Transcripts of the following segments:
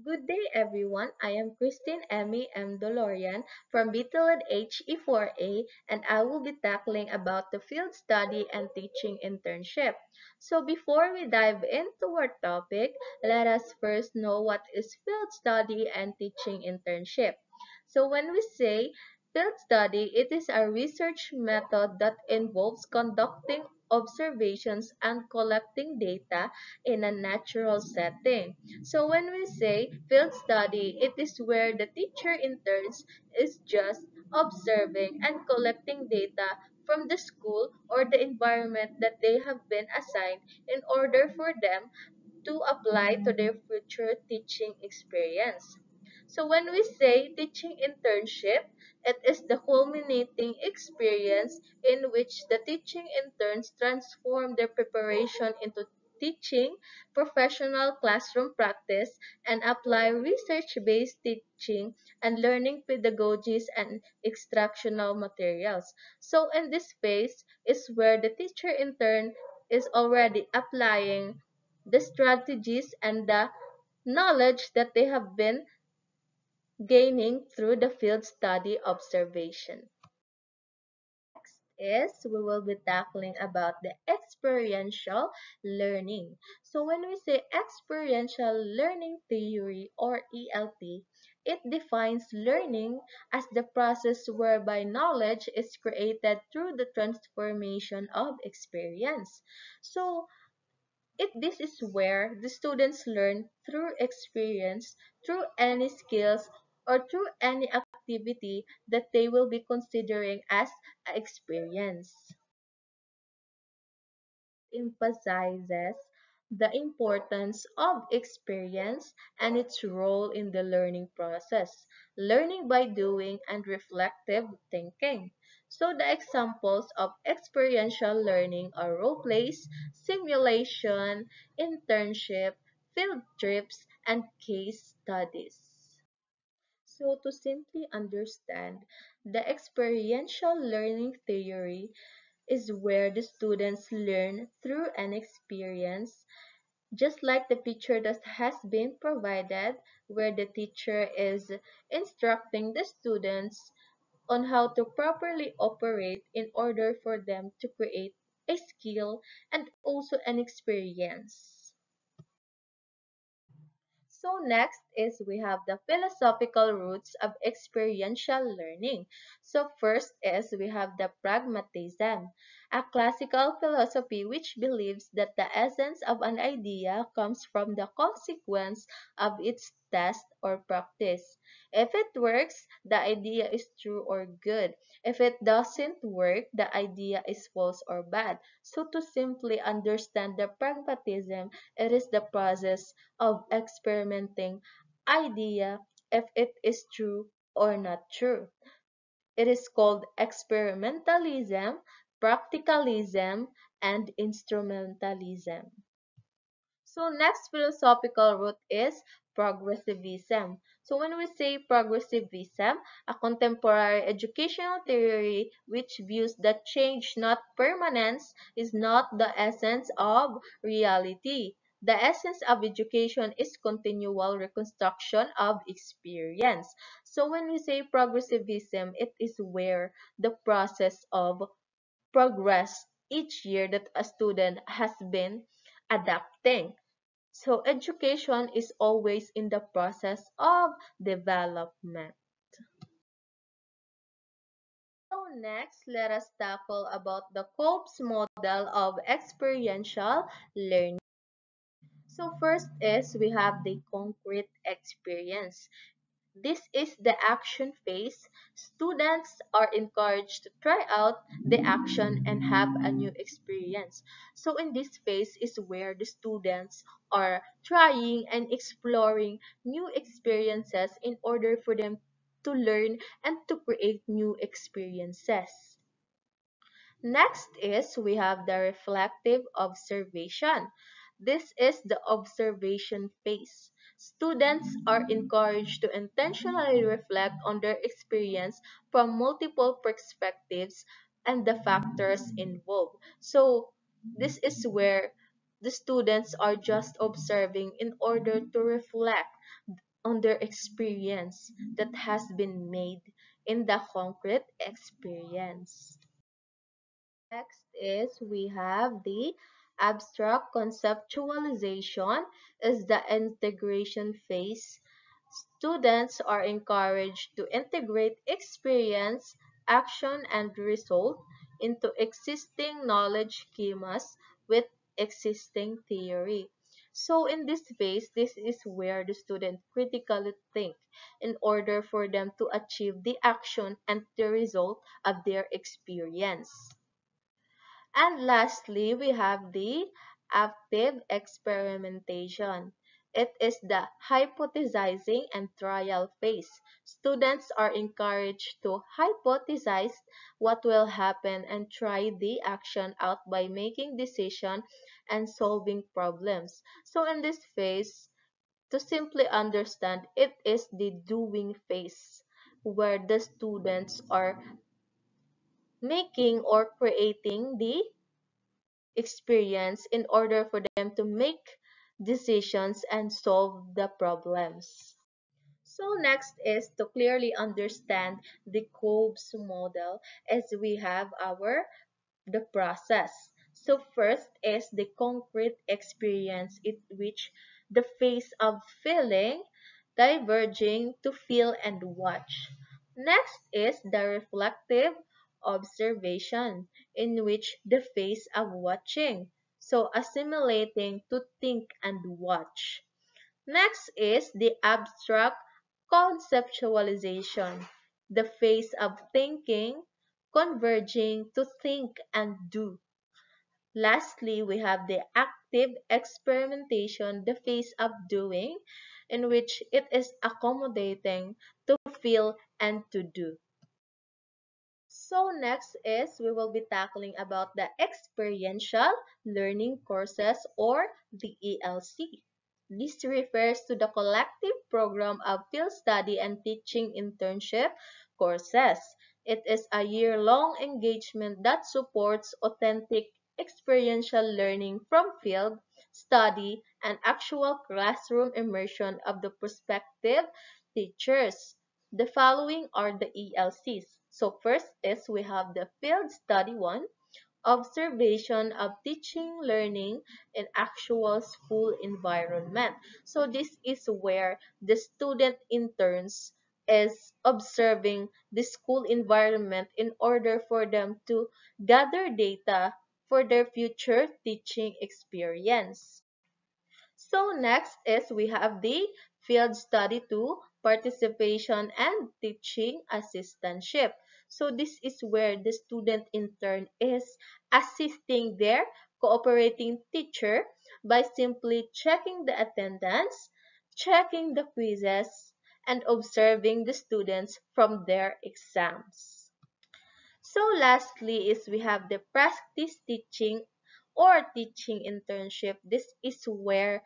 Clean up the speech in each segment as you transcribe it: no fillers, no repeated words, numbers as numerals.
Good day, everyone. I am Christine Emmy M. Dolorian from BTLED HE4A, and I will be tackling about the field study and teaching internship. So before we dive into our topic, let us first know what is field study and teaching internship. So when we say field study, it is a research method that involves conducting observations and collecting data in a natural setting. So when we say field study, it is where the teacher interns is just observing and collecting data from the school or the environment that they have been assigned in order for them to apply to their future teaching experience. So when we say teaching internship, it is the culminating experience in which the teaching interns transform their preparation into teaching, professional classroom practice, and apply research-based teaching and learning pedagogies and instructional materials. So in this phase is where the teacher intern is already applying the strategies and the knowledge that they have been gaining through the field study observation. Next is we will be tackling about the experiential learning. So when we say experiential learning theory or ELT, it defines learning as the process whereby knowledge is created through the transformation of experience. So this is where the students learn through experience, through any skills, or through any activity that they will be considering as an experience. Emphasizes the importance of experience and its role in the learning process, learning by doing and reflective thinking. So the examples of experiential learning are role plays, simulation, internship, field trips, and case studies. So to simply understand, the experiential learning theory is where the students learn through an experience, just like the picture that has been provided, where the teacher is instructing the students on how to properly operate in order for them to create a skill and also an experience. So next is we have the philosophical roots of experiential learning. So first is we have the pragmatism, a classical philosophy which believes that the essence of an idea comes from the consequence of its test or practice. If it works, the idea is true or good. If it doesn't work, the idea is false or bad. So to simply understand the pragmatism, it is the process of experimenting idea if it is true or not true. It is called experimentalism, practicalism, and instrumentalism. So next philosophical root is progressivism. So when we say progressivism, a contemporary educational theory which views that change, not permanence, is not the essence of reality. The essence of education is continual reconstruction of experience. So when we say progressivism, it is where the process of progress each year that a student has been adapting. So education is always in the process of development. So next, let us tackle about the Kolb's model of experiential learning. So first is we have the concrete experience. This is the action phase. Students are encouraged to try out the action and have a new experience. So in this phase is where the students are trying and exploring new experiences in order for them to learn and to create new experiences. Next is we have the reflective observation. This is the observation phase. Students are encouraged to intentionally reflect on their experience from multiple perspectives and the factors involved. So this is where the students are just observing in order to reflect on their experience that has been made in the concrete experience. Next is we have the abstract conceptualization is the integration phase. Students are encouraged to integrate experience, action, and result into existing knowledge schemas with existing theory. So in this phase, this is where the student critically think in order for them to achieve the action and the result of their experience. And lastly, we have the active experimentation. It is the hypothesizing and trial phase. Students are encouraged to hypothesize what will happen and try the action out by making decisions and solving problems. So in this phase, to simply understand, it is the doing phase where the students are making or creating the experience in order for them to make decisions and solve the problems. So next is to clearly understand the Cobb's model as we have our the process. So first is the concrete experience in which the phase of feeling, diverging to feel and watch. Next is the reflective observation in which the phase of watching. So assimilating to think and watch. Next is the abstract conceptualization, the phase of thinking, converging to think and do. Lastly, we have the active experimentation, the phase of doing, in which it is accommodating to feel and to do. So next is we will be tackling about the experiential learning courses or the ELC. This refers to the collective program of field study and teaching internship courses. It is a year-long engagement that supports authentic experiential learning from field study and actual classroom immersion of the prospective teachers. The following are the ELCs. So first is we have the field study 1, observation of teaching learning in actual school environment. So this is where the student interns is observing the school environment in order for them to gather data for their future teaching experience. So next is we have the field study 2, participation and teaching assistantship. So this is where the student intern is assisting their cooperating teacher by simply checking the attendance, checking the quizzes, and observing the students from their exams. So lastly is we have the practice teaching or teaching internship. This is where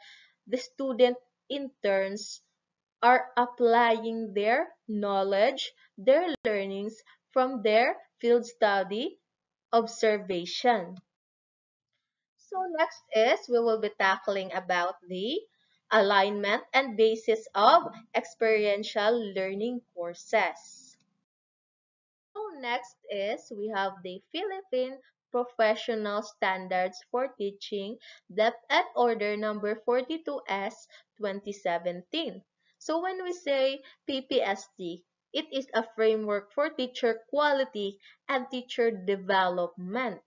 the student interns are applying their knowledge, their learnings from their field study observation. So next is we will be tackling about the alignment and basis of experiential learning courses. So next is we have the Philippine Professional Standards for Teaching Depth and Order number 42S 2017. So when we say PPST, it is a framework for teacher quality and teacher development.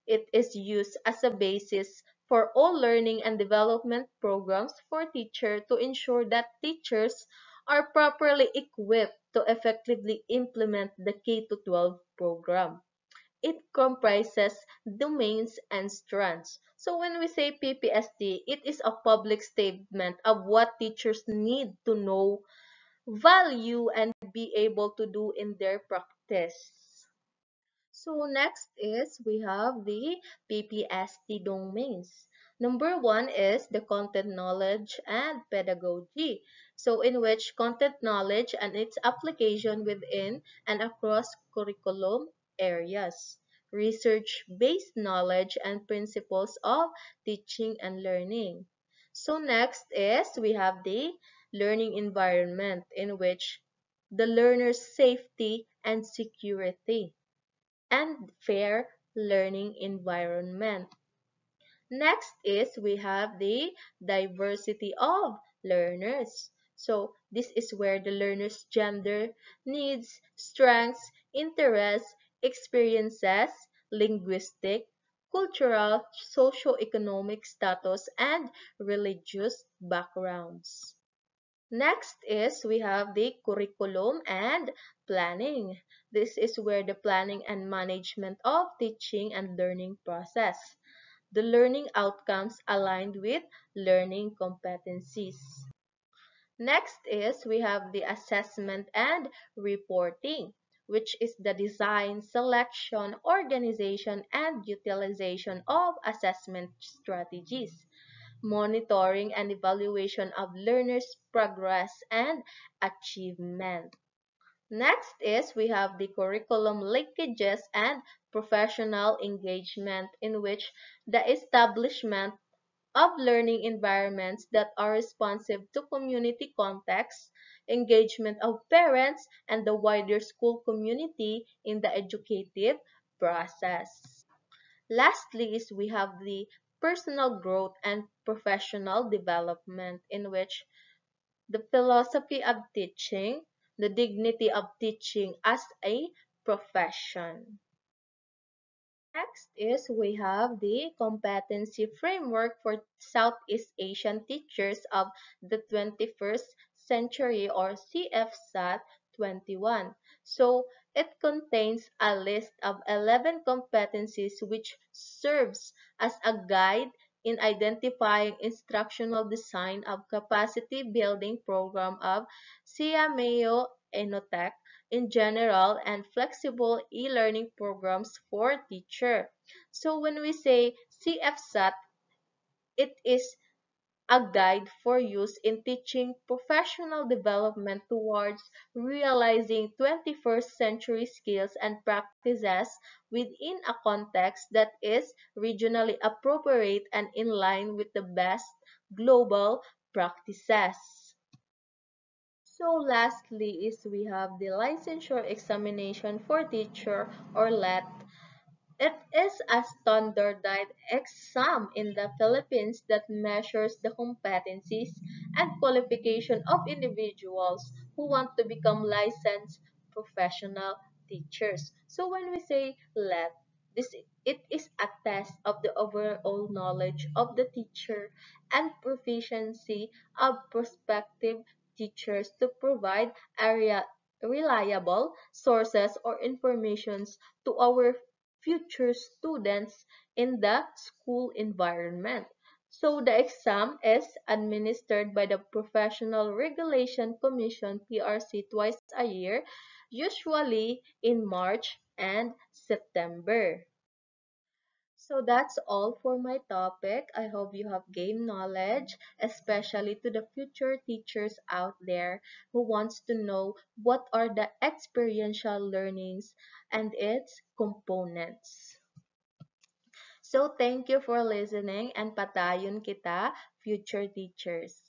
It is used as a basis for all learning and development programs for teachers to ensure that teachers are properly equipped to effectively implement the K-12 program. It comprises domains and strands. So when we say PPST, it is a public statement of what teachers need to know, value, and be able to do in their practice. So next is we have the PPST domains. Number one is the content knowledge and pedagogy. So in which content knowledge and its application within and across curriculum areas. research-based knowledge, and principles of teaching and learning. So next is we have the learning environment in which the learner's safety and security and fair learning environment. Next is we have the diversity of learners. So this is where the learner's gender, needs, strengths, interests, experiences, linguistic, cultural, socio-economic status, and religious backgrounds. Next is we have the curriculum and planning. This is where the planning and management of teaching and learning process. The learning outcomes aligned with learning competencies. Next is we have the assessment and reporting, which is the design, selection, organization, and utilization of assessment strategies, monitoring and evaluation of learners' progress and achievement. Next is we have the curriculum linkages and professional engagement in which the establishment of learning environments that are responsive to community contexts, engagement of parents and the wider school community in the educative process. Lastly is we have the personal growth and professional development in which the philosophy of teaching, the dignity of teaching as a profession. Next is we have the competency framework for Southeast Asian teachers of the 21st century or CFSAT 21. So it contains a list of 11 competencies which serves as a guide in identifying instructional design of capacity building program of CMAO Enotech in general and flexible e-learning programs for teacher. So when we say CFSAT, it is a guide for use in teaching professional development towards realizing 21st century skills and practices within a context that is regionally appropriate and in line with the best global practices. So lastly is we have the licensure examination for teacher or LET. It is a standardized exam in the Philippines that measures the competencies and qualification of individuals who want to become licensed professional teachers. So when we say LET, it is a test of the overall knowledge of the teacher and proficiency of prospective teachers to provide reliable sources or informations to our future students in the school environment. So the exam is administered by the Professional Regulation Commission PRC twice a year, usually in March and September. So that's all for my topic. I hope you have gained knowledge, especially to the future teachers out there who wants to know what are the experiential learnings and its components. So thank you for listening and patayon kita, future teachers.